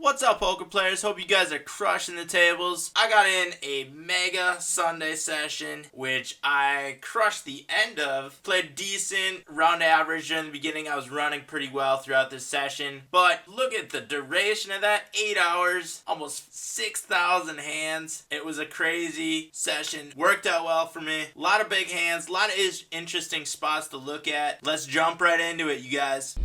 What's up, poker players? Hope you guys are crushing the tables. I got in a mega Sunday session, which I crushed the end of. Played decent, round average during the beginning. I was running pretty well throughout this session. But look at the duration of that. 8 hours, almost 6,000 hands. It was a crazy session. Worked out well for me. A lot of big hands, a lot of interesting spots to look at. Let's jump right into it, you guys.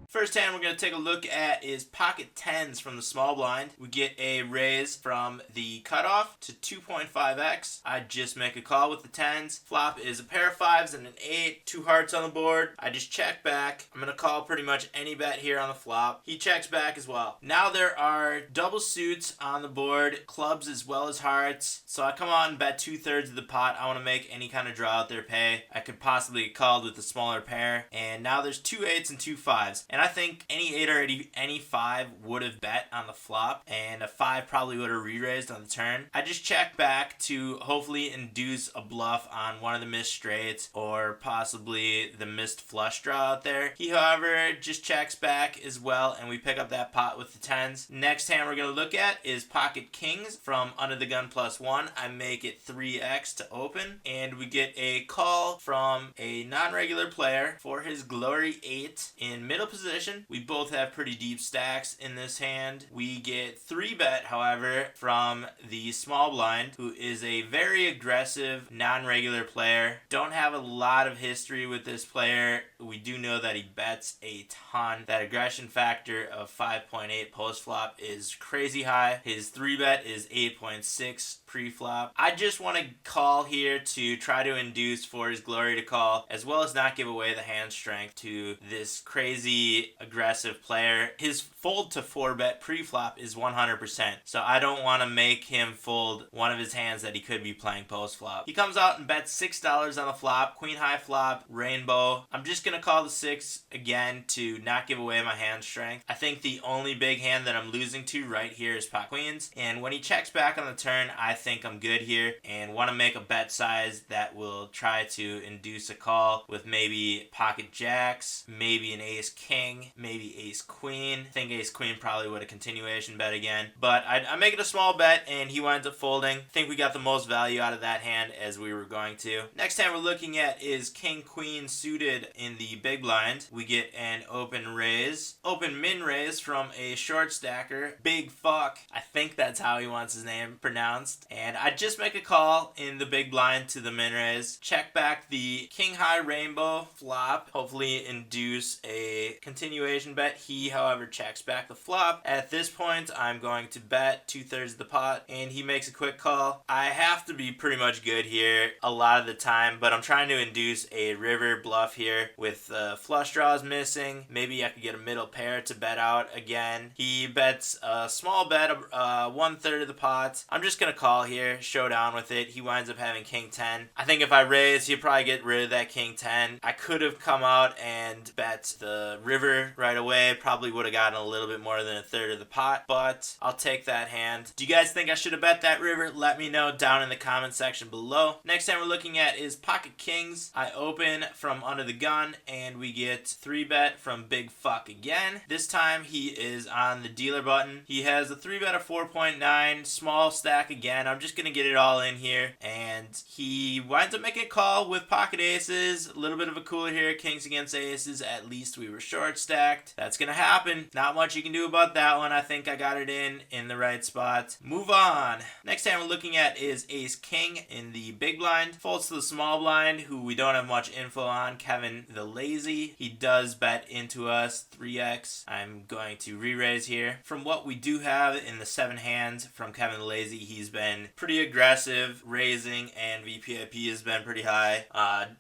First hand we're going to take a look at is pocket 10s from the small blind. We get a raise from the cutoff to 2.5x. I just make a call with the 10s. Flop is a pair of 5s and an 8. 2 hearts on the board. I just check back. I'm going to call pretty much any bet here on the flop. He checks back as well. Now there are double suits on the board, clubs as well as hearts. So I come out and bet 2/3 of the pot. I want to make any kind of draw out there pay. I could possibly get called with a smaller pair. And now there's 2 8s and 2 5s. And I think any 8 or any 5 would have bet on the flop, and a 5 probably would have re-raised on the turn. I just check back to hopefully induce a bluff on one of the missed straights or possibly the missed flush draw out there. He, however, just checks back as well, and we pick up that pot with the 10s. Next hand we're going to look at is pocket kings from under the gun +1. I make it 3x to open, and we get a call from a non-regular player for his glory 8 in middle position. We both have pretty deep stacks in this hand. We get 3-bet, however, from the small blind, who is a very aggressive, non-regular player. Don't have a lot of history with this player. We do know that he bets a ton. That aggression factor of 5.8 post-flop is crazy high. His 3-bet is 8.6 pre-flop. I just want to call here to try to induce for his glory to call, as well as not give away the hand strength to this crazy aggressive player. His fold to 4-bet pre-flop is 100%, so I don't want to make him fold one of his hands that he could be playing post-flop. He comes out and bets $6 on the flop, queen high flop, rainbow. I'm just going to call the 6 again to not give away my hand strength. I think the only big hand that I'm losing to right here is pot queens, and when he checks back on the turn, I think I'm good here and want to make a bet size that will try to induce a call with maybe pocket jacks, maybe an ace king, maybe ace queen. I think ace queen probably would a continuation bet again, but I make it a small bet and he winds up folding. I think we got the most value out of that hand as we were going to. Next hand we're looking at is king queen suited in the big blind. We get an open raise, open min raise from a short stacker, big fuck. I think that's how he wants his name pronounced. And I just make a call in the big blind to the min raise, check back the king high rainbow flop, hopefully induce a continuation bet. He, however, checks back the flop. At this point, I'm going to bet 2/3 of the pot, and he makes a quick call. I have to be pretty much good here a lot of the time, but I'm trying to induce a river bluff here with flush draws missing. Maybe I could get a middle pair to bet out again. He bets a small bet, 1/3 of the pot. I'm just going to call here, showdown with it. He winds up having king 10. I think if I raise, he'll probably get rid of that king 10. I could have come out and bet the river right away. Probably would have gotten a little bit more than 1/3 of the pot, but I'll take that hand. Do you guys think I should have bet that river? Let me know down in the comment section below. Next hand we're looking at is pocket kings. I open from under the gun and we get 3-bet from big fuck again. This time he is on the dealer button. He has a 3-bet of 4.9, small stack again. I'm just gonna get it all in here, and he winds up making a call with pocket aces. A little bit of a cooler here, kings against aces. At least we were short stacked. That's gonna happen. Not much you can do about that one. I think I got it in the right spot. Move on. Next hand we're looking at is ace king in the big blind. Folds to the small blind, who we don't have much info on, Kevin the Lazy. He does bet into us 3x. I'm going to re-raise here. From what we do have in the 7 hands from Kevin the Lazy, he's been pretty aggressive raising, and VPIP has been pretty high.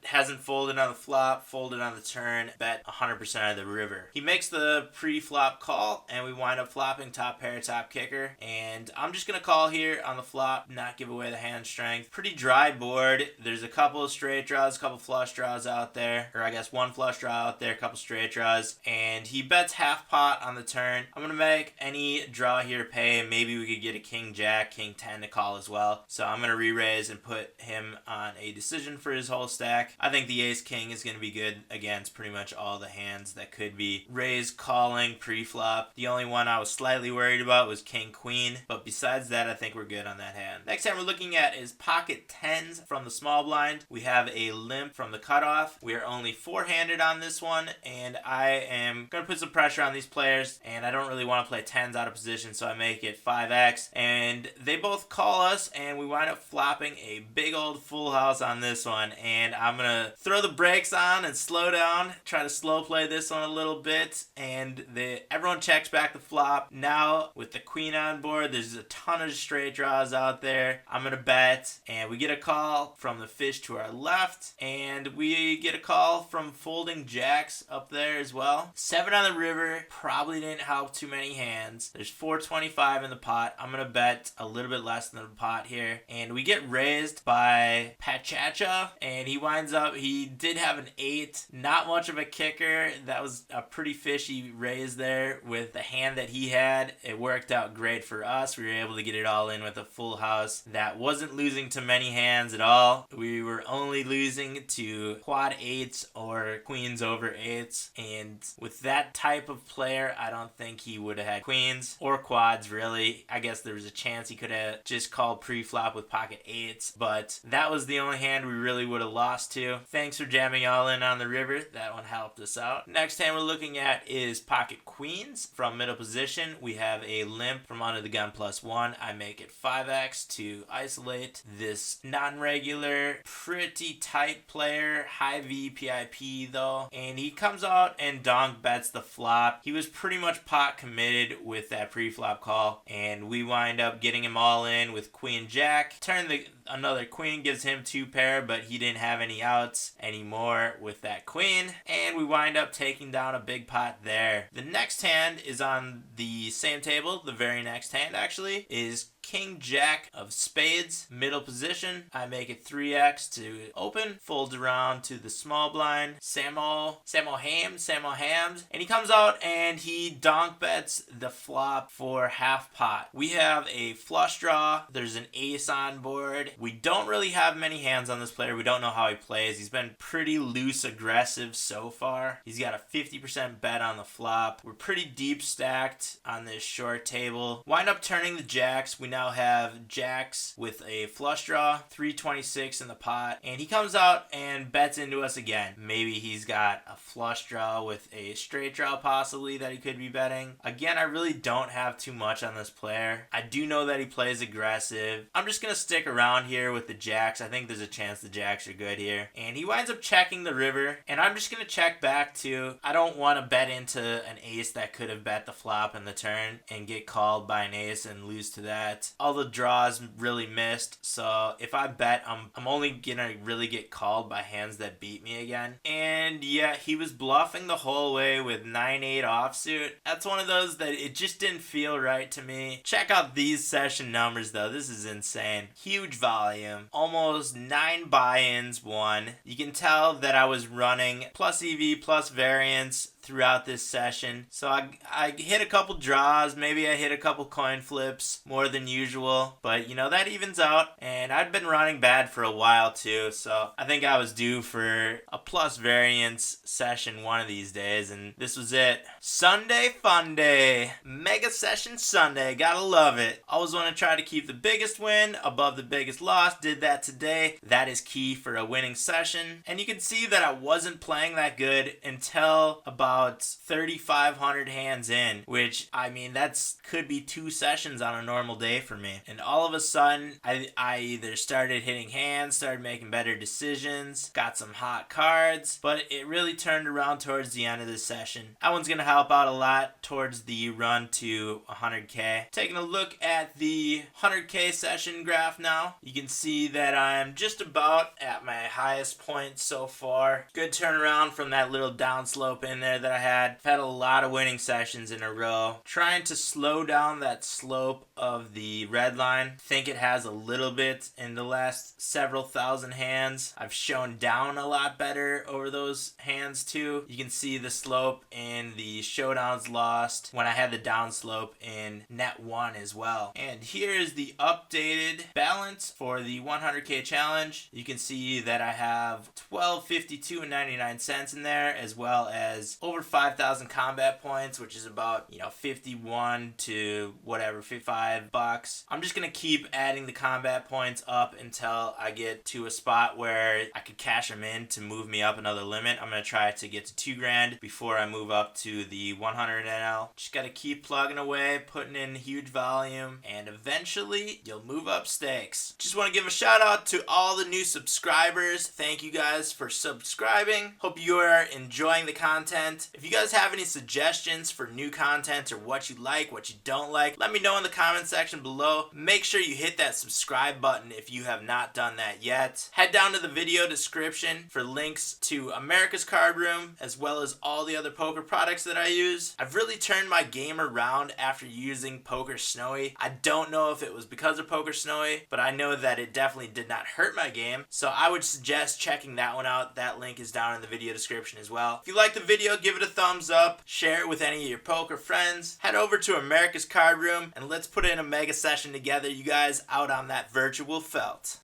Hasn't folded on the flop, folded on the turn, bet 100% of the river. river. He makes the pre-flop call, and we wind up flopping top pair, top kicker. And I'm just going to call here on the flop, not give away the hand strength. Pretty dry board. There's a couple of straight draws, a couple flush draws out there. Or I guess one flush draw out there, a couple straight draws. And he bets half pot on the turn. I'm going to make any draw here pay. Maybe we could get a king jack, king 10 to call as well. So I'm going to re-raise and put him on a decision for his whole stack. I think the ace king is going to be good against pretty much all the hands that could be raise calling pre-flop. The only one I was slightly worried about was king queen, but besides that, I think we're good on that hand. Next hand we're looking at is pocket tens from the small blind. We have a limp from the cutoff. We are only four-handed on this one, and I am going to put some pressure on these players, and I don't really want to play tens out of position, so I make it 5x, and they both call us, and we wind up flopping a big old full house on this one, and I'm going to throw the brakes on and slow down, try to slow play this one a little bit, and everyone checks back the flop. Now, with the queen on board, there's a ton of straight draws out there. I'm going to bet, and we get a call from the fish to our left, and we get a call from folding jacks up there as well. 7 on the river, probably didn't help too many hands. There's 425 in the pot. I'm going to bet a little bit less than the pot here, and we get raised by Pachacha, and he did have an 8, not much of a kicker. That was a pretty fishy raise there with the hand that he had. It worked out great for us. We were able to get it all in with a full house that wasn't losing to many hands at all. We were only losing to quad 8s or queens over 8s, and with that type of player, I don't think he would have had queens or quads really. I guess there was a chance he could have just called pre-flop with pocket 8s, but that was the only hand we really would have lost to. Thanks for jamming all in on the river. That one helped us out. Next hand we're looking at is pocket queens from middle position. We have a limp from under the gun +1. I make it 5x to isolate this non-regular, pretty tight player, high VPIP though, and he comes out and donk bets the flop. He was pretty much pot committed with that pre-flop call, and we wind up getting him all in with queen jack. Another queen gives him 2 pair, but he didn't have any outs anymore with that queen, and we wind up taking down a big pot there. The next hand is on the same table. The very next hand actually is king jack of spades, middle position. I make it 3x to open, folds around to the small blind. Samuel Hams, and he comes out and he donk bets the flop for half pot. We have a flush draw. There's an ace on board. We don't really have many hands on this player. We don't know how he plays. He's been pretty loose aggressive so far. He's got a 50% bet on the flop. We're pretty deep stacked on this short table. Wind up turning the jacks. We now have jacks with a flush draw, 326 in the pot, and he comes out and bets into us again. Maybe he's got a flush draw with a straight draw possibly that he could be betting. Again, I really don't have too much on this player. I do know that he plays aggressive. I'm just going to stick around here with the jacks. I think there's a chance the jacks are good here. And he winds up checking the river, and I'm just going to check back too. I don't want to bet into an ace that could have bet the flop in the turn and get called by an ace and lose to that. All the draws really missed, so if I bet, I'm only gonna really get called by hands that beat me again. And yeah, he was bluffing the whole way with 9-8 offsuit. That's one of those that it just didn't feel right to me. Check out these session numbers though. This is insane. Huge volume, almost 9 buy-ins won. You can tell that I was running plus EV plus variance throughout this session. So I hit a couple draws, maybe I hit a couple coin flips more than usual, but you know, that evens out, and I'd been running bad for a while too, so I think I was due for a plus variance session one of these days, and this was it. Sunday Funday, mega session Sunday, gotta love it. Always want to try to keep the biggest win above the biggest loss. Did that today. That is key for a winning session, and you can see that I wasn't playing that good until about 3,500 hands in, which I mean that's could be 2 sessions on a normal day for me. And all of a sudden I either started hitting hands, started making better decisions, got some hot cards, but it really turned around towards the end of the session. That one's gonna help out a lot towards the run to 100k. Taking a look at the 100k session graph now, you can see that I'm just about at my highest point so far. Good turnaround from that little downslope in there that I had. I've had a lot of winning sessions in a row. Trying to slow down that slope of the red line. Think it has a little bit in the last several thousand hands. I've shown down a lot better over those hands too. You can see the slope in the showdowns lost when I had the down slope in net 1 as well. And here is the updated balance for the 100k challenge. You can see that I have $12.52.99 in there, as well as over 5,000 combat points, which is about 51 to whatever, $55. I'm just gonna keep adding the combat points up until I get to a spot where I could cash them in to move me up another limit. I'm gonna try to get to 2 grand before I move up to the 100 NL. Just gotta keep plugging away, putting in huge volume, and eventually you'll move up stakes. Just want to give a shout out to all the new subscribers. Thank you guys for subscribing. Hope you are enjoying the content. If you guys have any suggestions for new content or what you like, what you don't like, let me know in the comment section below. Make sure you hit that subscribe button if you have not done that yet. Head down to the video description for links to America's Card Room, as well as all the other poker products that I use. I've really turned my game around after using Poker Snowy. I don't know if it was because of Poker Snowy, but I know that it definitely did not hurt my game. So I would suggest checking that one out. That link is down in the video description as well. If you like the video, give it a thumbs up, share it with any of your poker friends, head over to America's Card Room, and let's put in a mega session together, you guys, out on that virtual felt.